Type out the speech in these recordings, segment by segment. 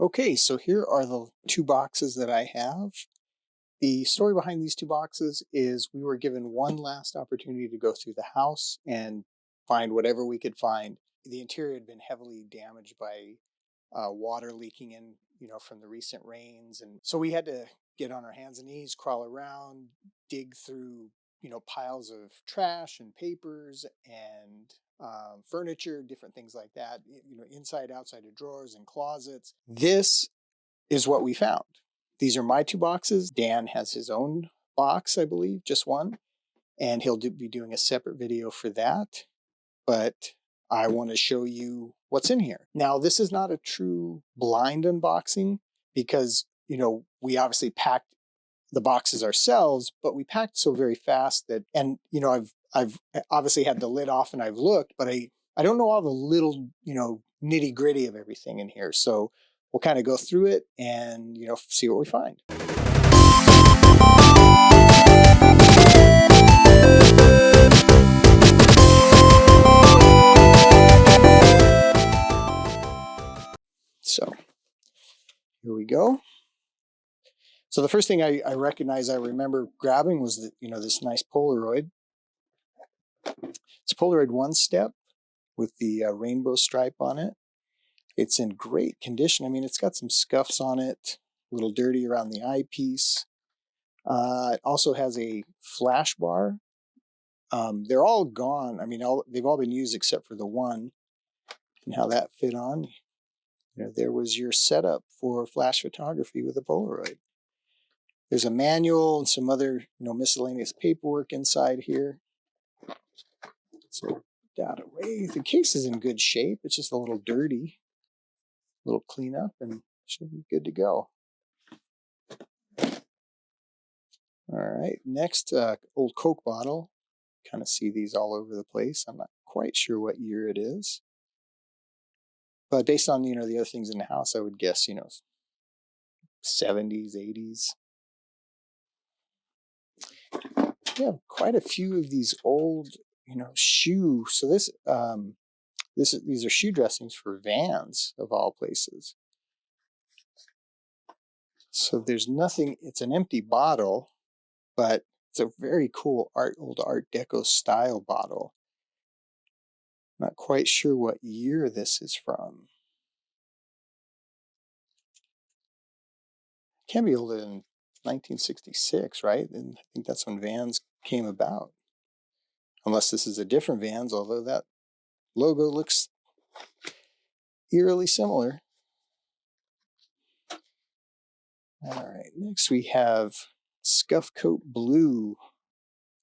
Okay, so here are the two boxes that I have. The story behind these two boxes is we were given one last opportunity to go through the house and find whatever we could find. The interior had been heavily damaged by water leaking in, from the recent rains. And so we had to get on our hands and knees, crawl around, dig through, piles of trash and papers and furniture, different things like that, inside, outside of drawers and closets. This is what we found. These are my two boxes. Dan has his own box, I believe, just one, and he'll be doing a separate video for that. But I want to show you what's in here. Now, this is not a true blind unboxing because, we obviously packed the boxes ourselves, but we packed so very fast that, and, I've obviously had the lid off and I've looked, but I don't know all the little, nitty gritty of everything in here. So we'll kind of go through it and, see what we find. So here we go. So the first thing I remember grabbing was this nice Polaroid. It's Polaroid One Step with the rainbow stripe on it. It's in great condition. I mean, it's got some scuffs on it, a little dirty around the eyepiece. It also has a flash bar. They're all gone. I mean, they've all been used except for the one. And how that fit on. There was your setup for flash photography with a Polaroid. There's a manual and some other, miscellaneous paperwork inside here. So put that away. The case is in good shape. It's just a little dirty. A little cleanup and should be good to go. All right, next, old Coke bottle. Kind of see these all over the place. I'm not quite sure what year it is. But based on, the other things in the house, I would guess, 70s, 80s. We have quite a few of these old, shoe. So these are shoe dressings for Vans of all places. So there's nothing. It's an empty bottle, but it's a very cool old Art Deco style bottle. Not quite sure what year this is from. Can't be older than 1966, right? And I think that's when Vans came about. Unless this is a different Vans, although that logo looks eerily similar. All right, next we have Scuff Coat Blue,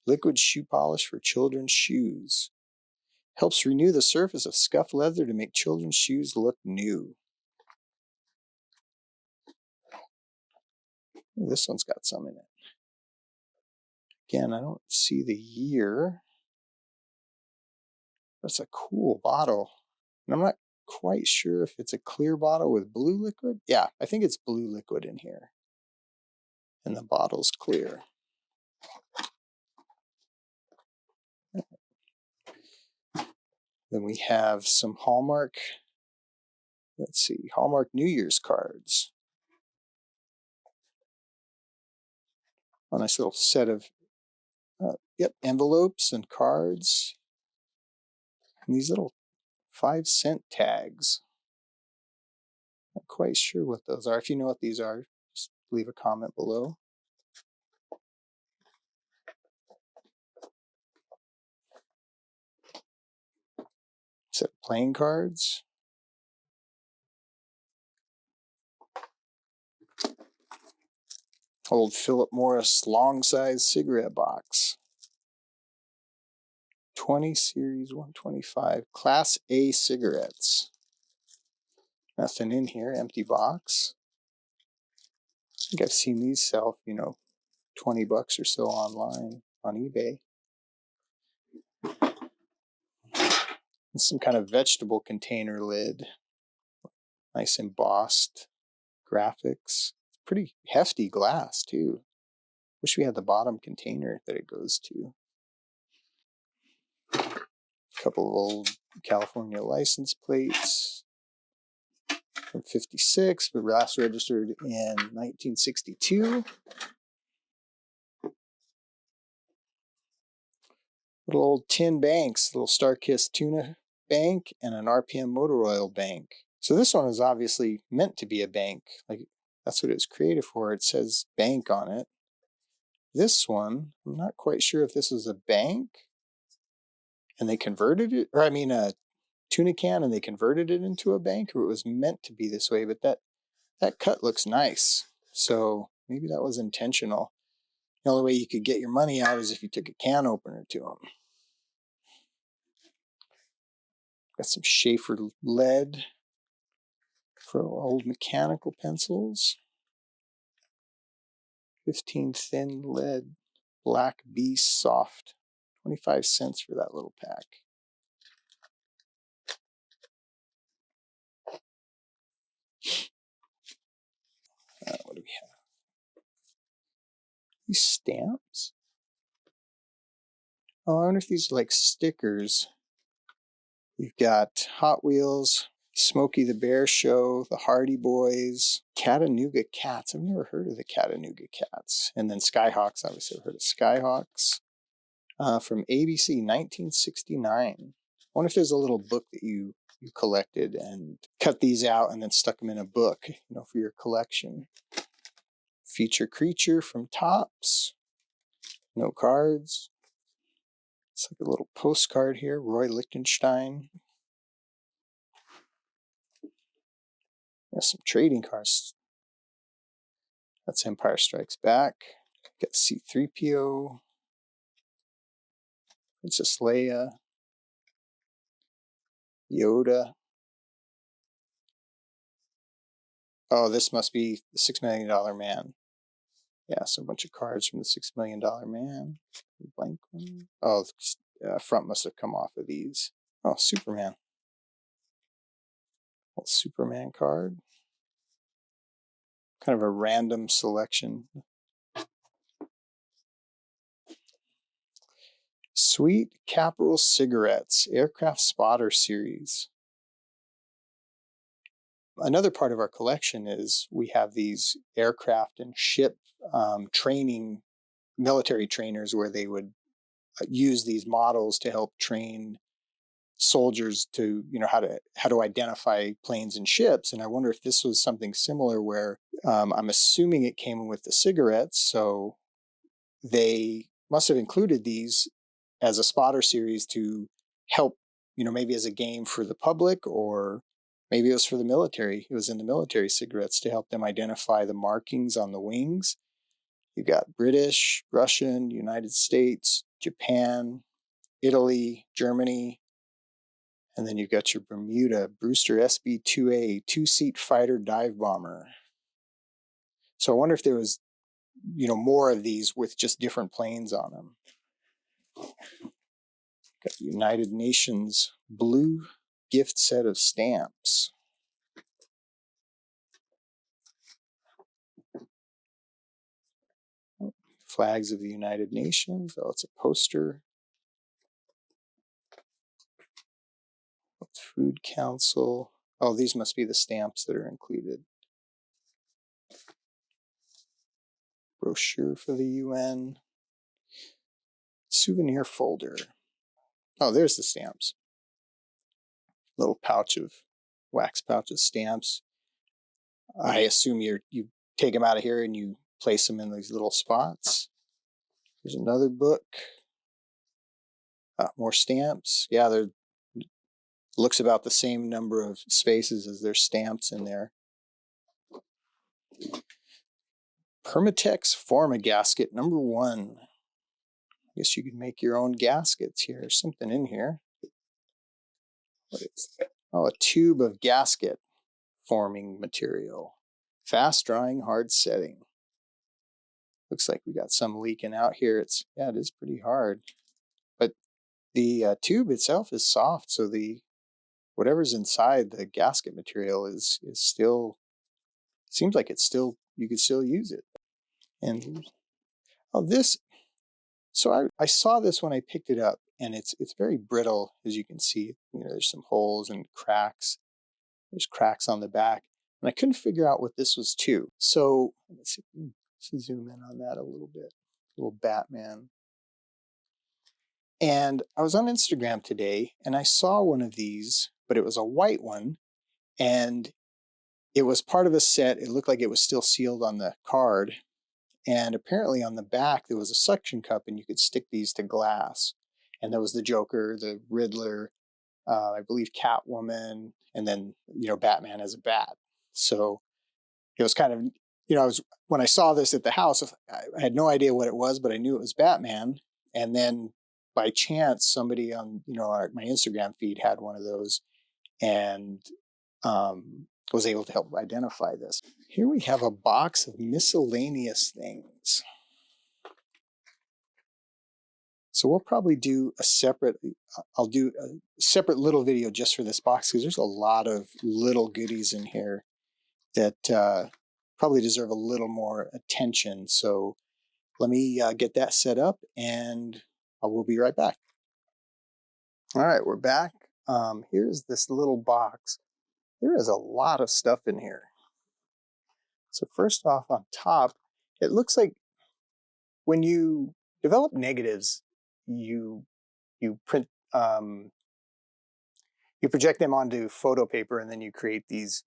liquid shoe polish for children's shoes. Helps renew the surface of scuffed leather to make children's shoes look new. This one's got some in it. Again, I don't see the year. But it's a cool bottle. And I'm not quite sure if it's a clear bottle with blue liquid. Yeah, I think it's blue liquid in here. And the bottle's clear. Then we have some Hallmark, Hallmark New Year's cards. A nice little set of, envelopes and cards. And these little 5-cent tags. Not quite sure what those are. If you know what these are, just leave a comment below. Set of playing cards. Old Philip Morris long size cigarette box. 20 series 125 Class A cigarettes. Nothing in here, empty box. I think I've seen these sell, $20 or so online on eBay. And some kind of vegetable container lid. Nice embossed graphics. Pretty hefty glass too. Wish we had the bottom container that it goes to. A couple of old California license plates. from 56, but last registered in 1962. Little old tin banks, little Star-Kissed tuna bank and an RPM motor oil bank. So this one is obviously meant to be a bank. Like, that's what it was created for. It says bank on it. This one, I'm not quite sure if this is a bank and they converted it, or I mean a tuna can and they converted it into a bank, or it was meant to be this way, but that cut looks nice. So maybe that was intentional. The only way you could get your money out is if you took a can opener to them. Got some Schaefer lead for old mechanical pencils. 15 thin lead, Black Beast soft. 25 cents for that little pack. What do we have? These stamps? Oh, I wonder if these are like stickers. You've got Hot Wheels, Smokey the Bear Show, the Hardy Boys, Chattanooga Cats. I've never heard of the Chattanooga Cats. And then Skyhawks, obviously I've heard of Skyhawks. From ABC, 1969. I wonder if there's a little book that you collected and cut these out and then stuck them in a book, for your collection. Feature Creature from Topps. No cards. It's like a little postcard here. Roy Lichtenstein. There's some trading cards. That's Empire Strikes Back. Got C-3PO. Princess Leia. Yoda. Oh, this must be the $6 Million Man. Yeah, so a bunch of cards from the $6 Million Man. Blank one. Oh, the front must have come off of these. Oh, Superman. Old Superman card. Kind of a random selection. Sweet Capital Cigarettes, Aircraft Spotter Series. Another part of our collection is we have these aircraft and ship training, military trainers, where they would use these models to help train soldiers to, how to identify planes and ships. And I wonder if this was something similar where I'm assuming it came with the cigarettes. So they must have included these as a spotter series to help, maybe as a game for the public, or maybe it was for the military. It was in the military cigarettes to help them identify the markings on the wings. You've got British, Russian, United States, Japan, Italy, Germany, and then you've got your Bermuda Brewster SB-2A, two-seat fighter dive bomber. So I wonder if there was, more of these with just different planes on them. Got the United Nations blue gift set of stamps. Flags of the United Nations. Oh, it's a poster. Food Council. Oh, these must be the stamps that are included. Brochure for the UN. Souvenir folder. Oh, there's the stamps. Little wax pouch of stamps. I assume you take them out of here and you place them in these little spots. There's another book. More stamps. Yeah, there looks about the same number of spaces as there's stamps in there. Permatex Forma-Gasket number 1. I guess you could make your own gaskets here. There's something in here. What is that? Oh, a tube of gasket forming material. Fast drying, hard setting. Looks like we got some leaking out here. It is pretty hard. But the tube itself is soft, so whatever's inside the gasket material is still, seems like you could still use it. And so I saw this when I picked it up, and it's very brittle, as you can see. There's some holes and cracks. There's cracks on the back. And I couldn't figure out what this was too. So let's see, let's zoom in on that a little bit. Little Batman. And I was on Instagram today and I saw one of these, but it was a white one. And it was part of a set. It looked like it was still sealed on the card. And apparently on the back, there was a suction cup and you could stick these to glass. And there was the Joker, the Riddler, I believe Catwoman, and then, Batman as a bat. So it was kind of, when I saw this at the house, I had no idea what it was, but I knew it was Batman. And then by chance, somebody on, my Instagram feed had one of those and was able to help identify this. Here we have a box of miscellaneous things. So we'll probably do I'll do a separate little video just for this box because there's a lot of little goodies in here that probably deserve a little more attention. So let me get that set up and I will be right back. All right, we're back. Here's this little box. There is a lot of stuff in here. So first off, on top, it looks like when you develop negatives, you print you project them onto photo paper and then you create these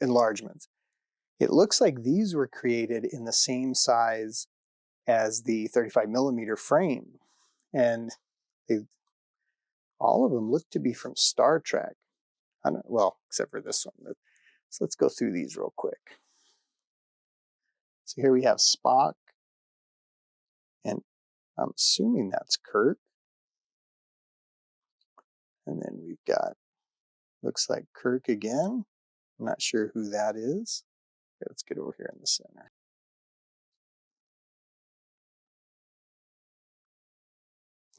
enlargements. It looks like these were created in the same size as the 35 millimeter frame, and all of them look to be from Star Trek. Well, except for this one. So let's go through these real quick. So here we have Spock, and I'm assuming that's Kirk. And then we've got, looks like Kirk again. I'm not sure who that is. Okay, let's get over here in the center.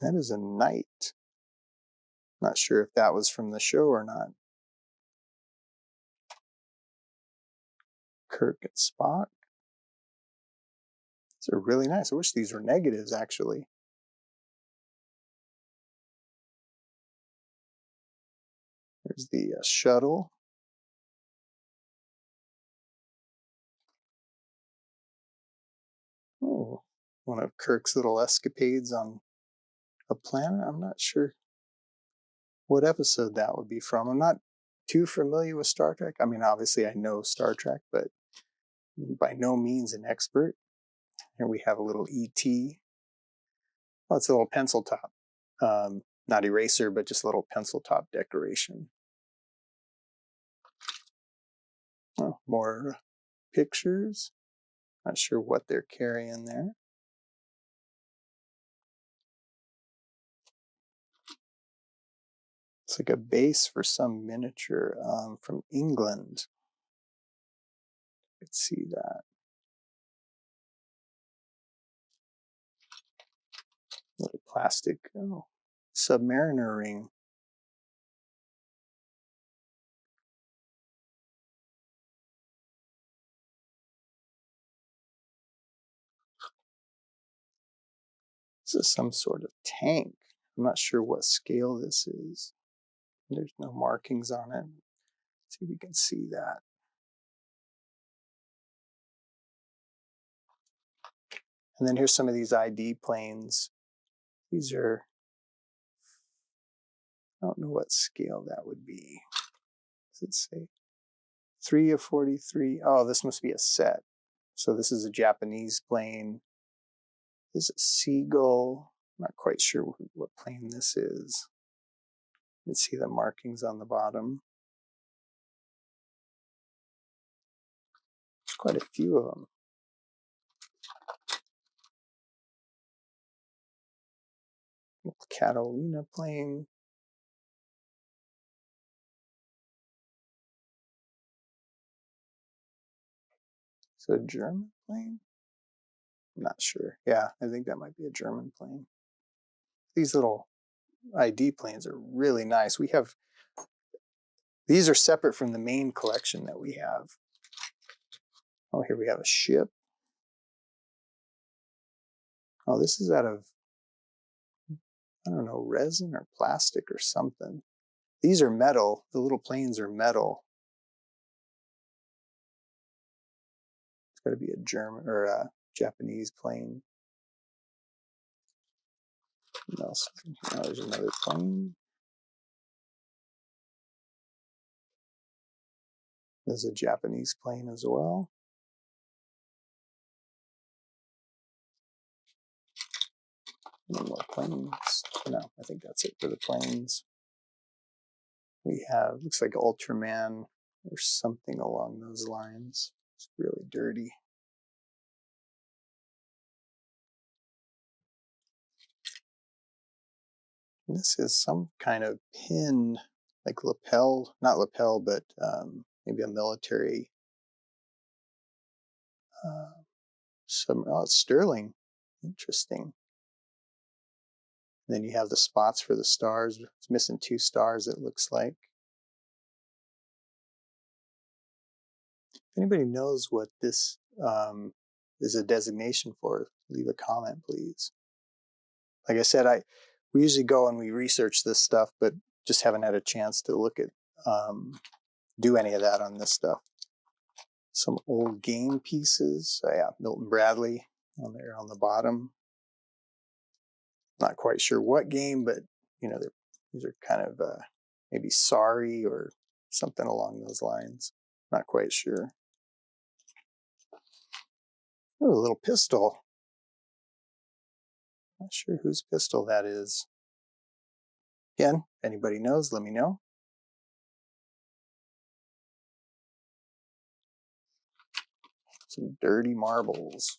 That is a knight. Not sure if that was from the show or not. Kirk and Spock. These are really nice. I wish these were negatives, actually. There's the shuttle. Oh, one of Kirk's little escapades on a planet. I'm not sure what episode that would be from. I'm not too familiar with Star Trek. I mean, obviously I know Star Trek, but by no means an expert. Here we have a little ET. Oh, it's a little pencil top. Not eraser, but just a little pencil top decoration. Oh, more pictures. Not sure what they're carrying there. It's like a base for some miniature from England. Let's see that. Little plastic Submariner ring. This is some sort of tank. I'm not sure what scale this is. There's no markings on it. Let's see if you can see that. And then here's some of these ID planes. These are, I don't know what scale that would be. Does it say 3 of 43? Oh, this must be a set. So this is a Japanese plane. This is a Seagull. I'm not quite sure what plane this is. You can see the markings on the bottom. There's quite a few of them. Little Catalina plane. Is it a German plane? I'm not sure. Yeah, I think that might be a German plane. These little ID planes are really nice. These are separate from the main collection that we have. Oh, here we have a ship. Oh, this is out of, I don't know, resin or plastic or something. These are metal. The little planes are metal. It's got to be a German or a Japanese plane. What else? Oh, there's another plane. There's a Japanese plane as well. Any more planes? No, I think that's it for the planes. We have, looks like Ultraman or something along those lines. It's really dirty. And this is some kind of pin, like lapel, not lapel, but maybe a military. Oh, it's sterling. Interesting. And then you have the spots for the stars. It's missing 2 stars, it looks like. If anybody knows what this is a designation for, leave a comment, please. Like I said, we usually go and we research this stuff, but just haven't had a chance to look at, do any of that on this stuff. Some old game pieces. Oh yeah, Milton Bradley on there on the bottom. Not quite sure what game, but you know, these are kind of maybe Sorry or something along those lines. Not quite sure. Oh, a little pistol. Not sure whose pistol that is. Again, if anybody knows, let me know. Some dirty marbles.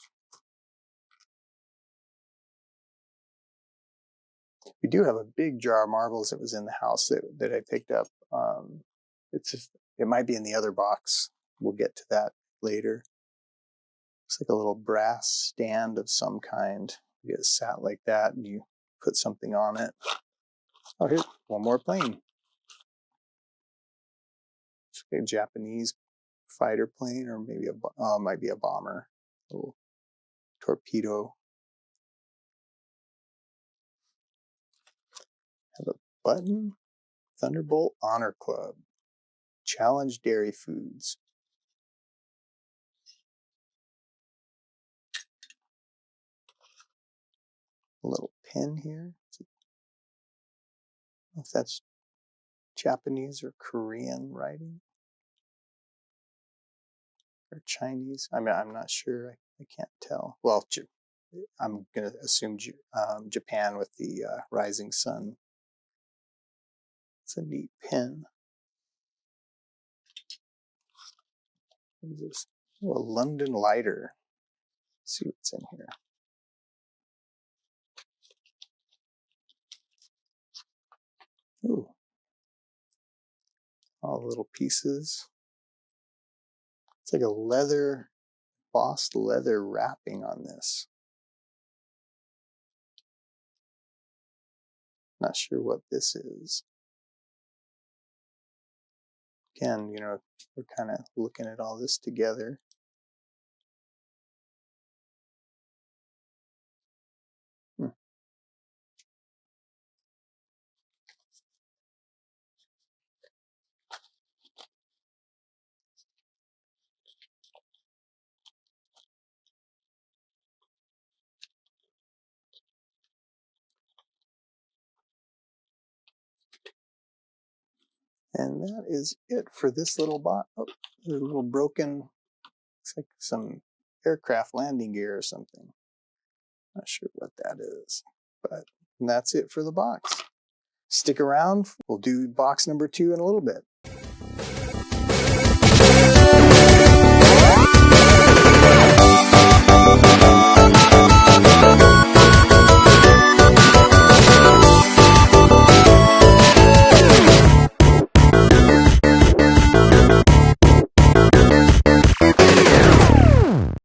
We do have a big jar of marbles that was in the house that I picked up. It might be in the other box. We'll get to that later. Looks like a little brass stand of some kind. You get sat like that and you put something on it. Oh, here's one more plane. It's a Japanese fighter plane, or maybe it might be a bomber. A little torpedo. Have a button. Thunderbolt Honor Club. Challenge Dairy Foods. A little pin here. I don't know if that's Japanese or Korean writing. Or Chinese. I mean, I'm not sure. I can't tell. Well, I'm going to assume Japan with the rising sun. It's a neat pin. What is this? Oh, a London lighter. Let's see what's in here. Ooh. All the little pieces. It's like a embossed leather wrapping on this. Not sure what this is. Again, you know, we're kind of looking at all this together. And that is it for this little box. Oh, there's a little broken, looks like some aircraft landing gear or something. Not sure what that is, but that's it for the box. Stick around. We'll do box number 2 in a little bit.